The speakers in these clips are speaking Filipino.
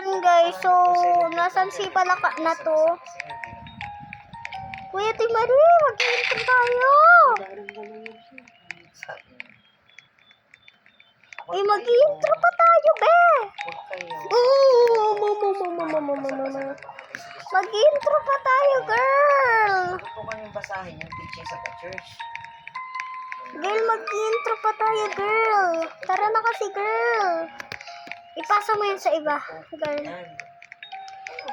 yan guys. So, nasan si Palaka na to? Kuya Ate Marie, mag-intro tayo. Mag-intro pa tayo, be. Mag-intro pa tayo, girl. Ito kami basahin yung teaching sa church. Girl, mag-intro pa tayo, girl. Tara na kasi, girl. Ipasa mo yun sa iba, girl.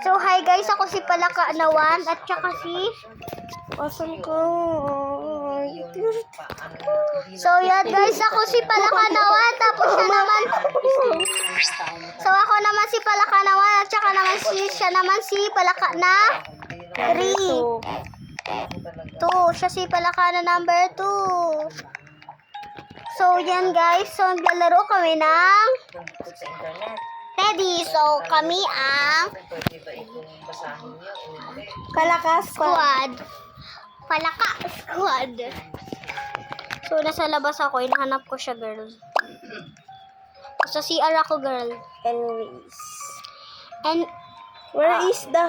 So, hi guys. Ako si Palaka Nawan at saka si... Asan ko? So, yan guys. Ako si Palaka Nawan. Tapos siya naman... So, ako naman si Palaka Nawan at saka naman siya naman si Palaka na 3. 2. Siya si Palaka na number 2. So, yan guys. So, naglalaro kami ng Teddy. So, kami ang Palaka Squad. Palaka Squad. So, nasa labas ako. Hinahanap ko siya, girl. Sa CR ako, girl. Anyways. And, Where is the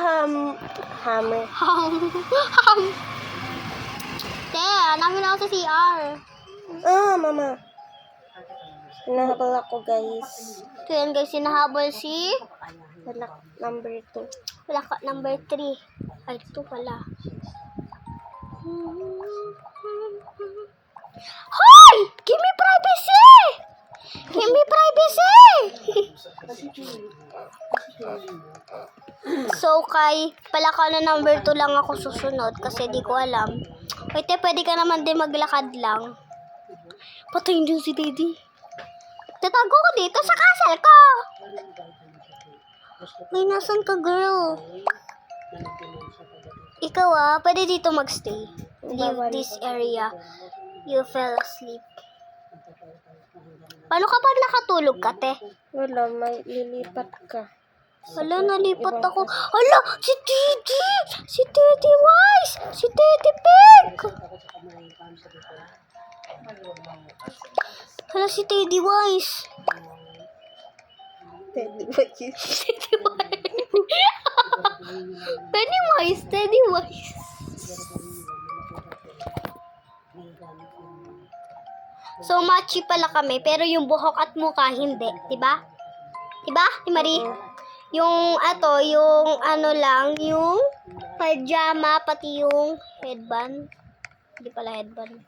hammer? Te, namin ako sa CR. Mama. Hinahabol ako, guys. So, yan guys. Hinahabol si Palaka number 2. Palaka number 3. Ay, ito pala. Hoy! Give me privacy! Give me privacy! So, kay Palaka na number 2 lang ako susunod kasi di ko alam. Wait, pwede ka naman din maglakad lang. Patayin din si Daddy. Tatago ko dito sa castle ko. Ay, nasan ka, girl? Ikaw pwede dito magstay. Leave this area. You fell asleep. Paano kapag nakatulog ka, te? Wala, may lilipat ka. Hala, nalipat ako. Hala, si Teddy! Si Teddy Wise! Si Teddy Pig! Hala, si Teddy Wise! Teddy, what you... Teddy Wise! Teddy Wise! Teddy Wise! So, matchy pala kami, pero yung buhok at mukha hindi. Diba? Diba, Ate Marie? Yung ano lang, yung pajama, pati yung headband. Hindi pala headband.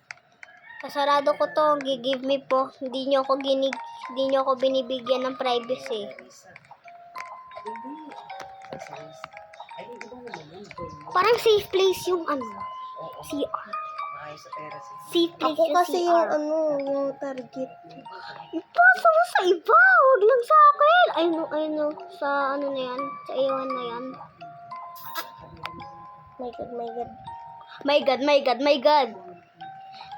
Kasarado ko to, give me po. Hindi nyo ako binibigyan ng privacy. Parang safe place yung CR. Safe place Ako yung kasi CR. yung target. Ipasa mo sa iba, huwag lang sa akin. I know, sa ano na yan, sa iwan na yan. My God, my God. My God, my God, my God.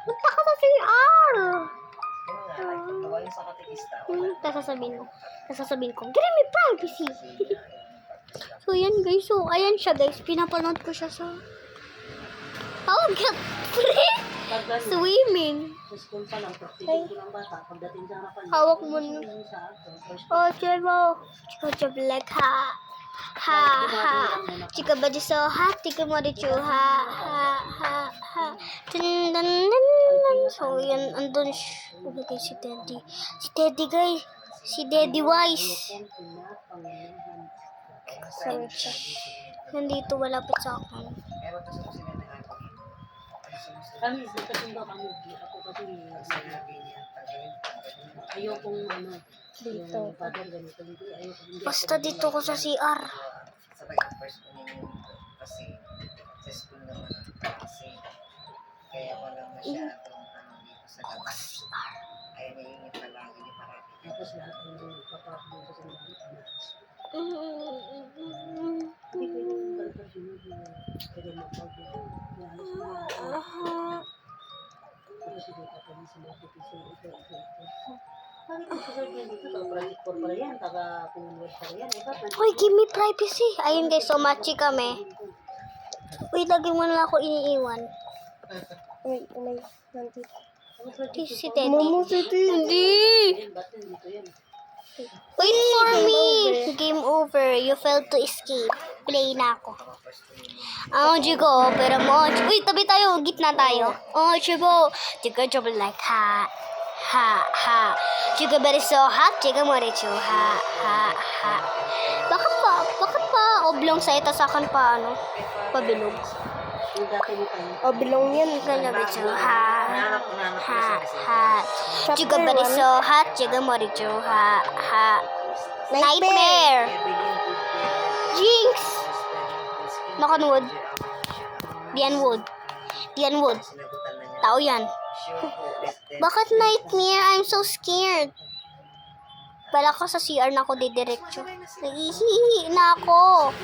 Punta ka sa CR. Sasabihin ko, give me privacy. So, yan guys. So, ayan siya guys. Pinapanood ko siya sa... Oh, get free! Swimming. Hawak mo na. Oh, Chebo. Chika black ha. Ha, ha. Chika ba di so ha? Chika mo di chu ha. Ha, ha, ha. Dun, dun, dun, dun. So, yan. Andun siya. Okay, si Teddy. Si Teddy, guys. Si Daddy Wise. Nandito, malapit sa akin. Kami, kasundo kami. Ako kasi ayokong Dito. Basta dito ko sa CR. Sabay ang first ko ninyo kasi sa school naman kasi kaya walang masyadong dito sa labas. Ay naiinit na lang, hindi marami. Tapos lahat ng kapag dito sa mga Uy, give me privacy. Ayun guys, so matchy kami. Uy, lagi mo na ako iniiwan. Uy, nandito. Si Teddy. Momo, si Teddy. Hindi. Wait for me! Game over. You failed to escape. Play na ako. Jigo, pero mo. Uy, tabi tayo. Gitna tayo. Jigo. Jigo, trouble like ha. Ha. Jigo, very so hot. Jigo, moricho. Ha. Bakit pa oblong sa ito sa akin pa, pabilog? Yung dati mo kayo. Oblong yan. Moricho. Ha. Jigo, Chapter very 1. so hot. Jigo, moricho. Ha. Nightmare. Jinx. Knock on wood. Dian wood. Tao yan. Bakit nightmare? I'm so scared. Bala ko sa CR na ako didiretso. Nahihihi na ako.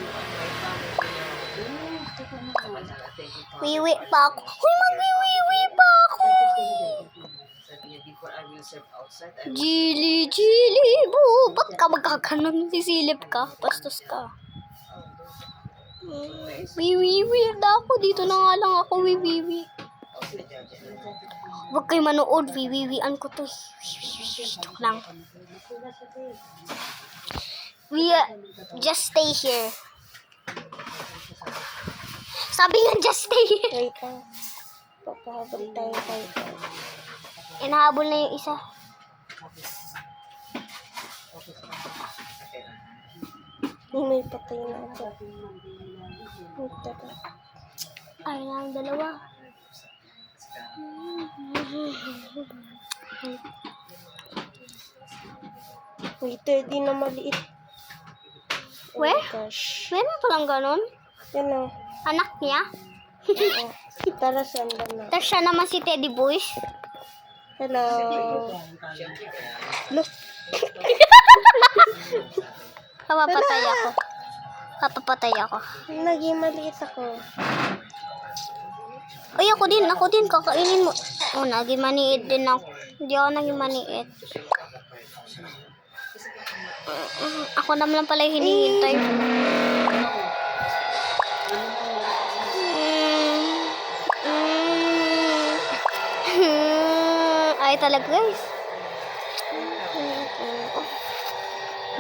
Wiwi pa ako. Uy, magwiwiwi pa ako. Jili, bu. Ba't ka magkakanon? Sisilip ka. Bastos ka. Wiwiwi na ako. Dito na nga lang ako. Wiwiwi. Huwag kayo manood. Wiwiwian ko to. Joke lang. Just stay here. Sabi nga, just stay here. Wait lang. Papahabol tayo tayo. Inahabol na yung isa. May patay na ako. Ay, na ang dalawa. Wait, di na maliit. Oh my Where? gosh. Meron palang ganon? Yan o. Anak niya? Oo. Tara, sandan na. Tapos siya naman si Teddy Boys. Hello. Look. Papapatay ako. Naging maliit ako. Uy, ako din. Kakainin mo. Oh, naging maniit din ako. Hindi ako naging maniit. Ako naman pala yung hinihintay. Ay, talaga guys.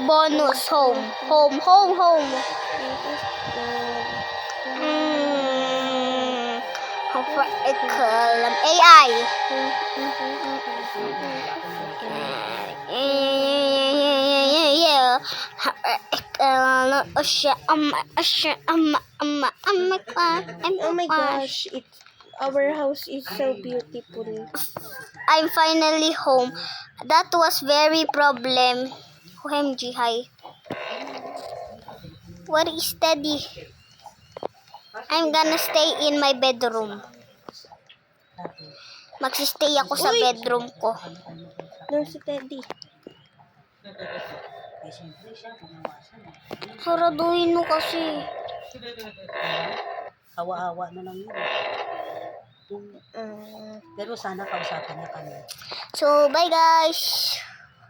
Bonus, home. AI. Oh my gosh. Our house is so beautiful. I'm finally home. That was very problem. OMG, hi. Where is Teddy? I'm gonna stay in my bedroom. Magsistay ako sa bedroom ko. Doon si Teddy. Saraduhin mo kasi. Hawa-hawa na lang yun. Pero sana kausapin niya kami. So, bye guys.